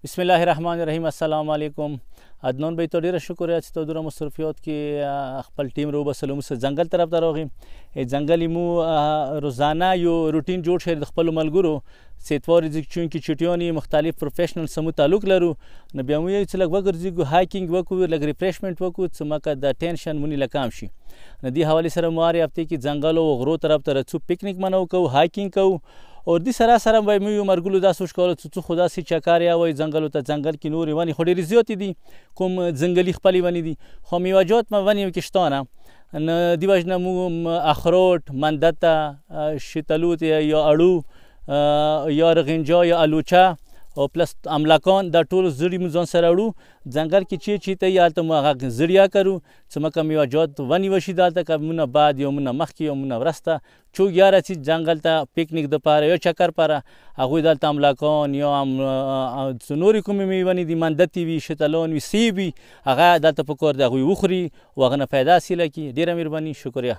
بسم الله الرحمن الرحیم. السلام علیکم. عدنان به تو ډیره شکر چې تو دوره مصرفیات کې خپل ټیم رو بسلو مس ځنګل طرف ته راغیم. ځنګل مو روزانه یو روټین جوړ شي د خپل ملګرو سیتوار چون کې چټیانی مختلف پروفیشنل سمو تعلق لرو نو بیا مو چې لګ وګرځي هایکینګ وکړو لګ ریفریشمنت وکړو چې مکه د ټینشن مونږ لکام شي. نو دی حواله سره مو هفته کې ځنګل او غرو طرف ته رڅو پکنیک منو کو هایکینګ کو اور دی سره سره به مو مرګلو دا سوچ کول چې خدا سي چکار یا وای ځنګل ته ځنګل کې نور ونی خوري زیات دي کوم ځنګلي خپل ونی دي خو میوجات ما ونی کې شتانه ان دی وجنه مو اخروت مندته شتلوت یا اړو یا رغنجا یا الوچا او پلس املاکان دا ټول زړی مو ځان سره وړو ځنګل کې چې ته یا ته مو هغه زړیا کرو چې مکه میوجات ونی وشي دالته کمونه بعد یو مونه مخ کې یو مونه ورسته چو یاره چې ځنګل ته پکنیک د پاره یا چکر پاره هغه دالته املاکان یا نورې کومې میوې دي مندتي وي شتلون وي سی وي هغه دالته په کور د هغوی وخوري او هغه نه پیدا حاصله کړي. ډیره مهرباني، شکریه.